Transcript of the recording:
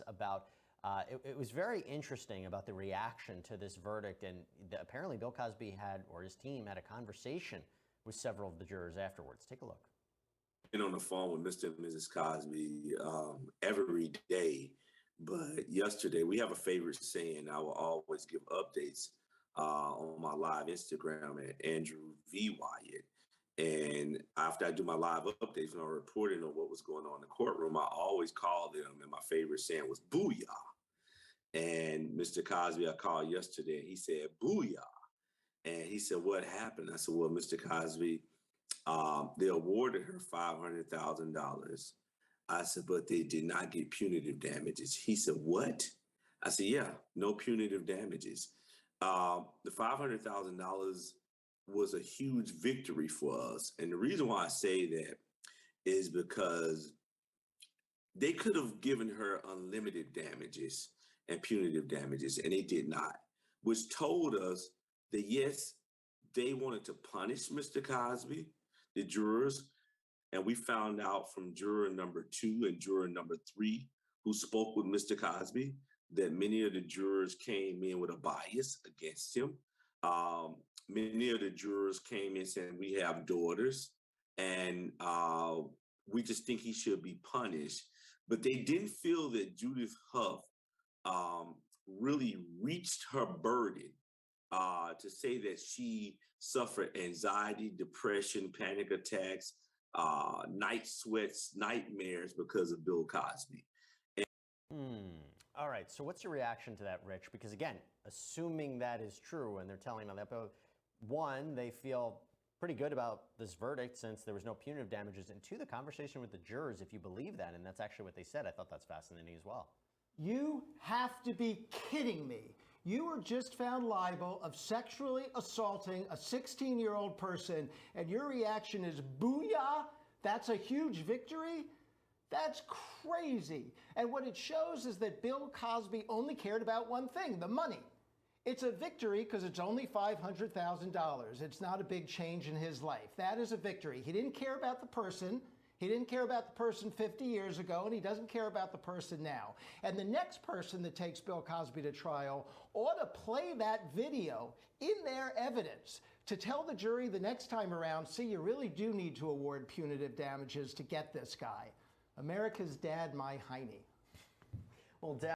about it was very interesting about the reaction to this verdict, and apparently Bill Cosby or his team had a conversation with several of the jurors afterwards. Take a look. Been on the phone with Mr. and Mrs. Cosby every day, but yesterday we have a favorite saying. I will always give updates on my live Instagram at Andrew V. Wyatt. And after I do my live updates and I'm reporting on what was going on in the courtroom, I always call them, and my favorite saying was "Booyah." And Mr. Cosby, I called yesterday, and he said "Booyah." And he said, "What happened?" I said, "Well, Mr. Cosby, they awarded her $500,000." I said, "But they did not get punitive damages." He said, "What?" I said, "Yeah, no punitive damages." The $500,000 was a huge victory for us. And the reason why I say that is because they could have given her unlimited damages and punitive damages, and they did not, which told us that, yes, they wanted to punish Mr. Cosby, the jurors. And we found out from juror number 2 and juror number 3 who spoke with Mr. Cosby that many of the jurors came in with a bias against him. Many of the jurors came in saying, "We have daughters, and we just think he should be punished." But they didn't feel that Judith Huff really reached her burden to say that she suffered anxiety, depression, panic attacks, night sweats, nightmares because of Bill Cosby. All right. So what's your reaction to that, Rich? Because again, assuming that is true, and they're telling me that, one, they feel pretty good about this verdict since there was no punitive damages, and two, the conversation with the jurors, if you believe that, and that's actually what they said. I thought that's fascinating as well. You have to be kidding me. You were just found liable of sexually assaulting a 16-year-old person, and your reaction is booyah? That's a huge victory? That's crazy. And what it shows is that Bill Cosby only cared about one thing, the money. It's a victory because it's only $500,000. It's not a big change in his life. That is a victory. He didn't care about the person. He didn't care about the person 50 years ago, and he doesn't care about the person now. And the next person that takes Bill Cosby to trial ought to play that video in their evidence to tell the jury the next time around, see, you really do need to award punitive damages to get this guy. America's dad, my hiney. Well, Dad.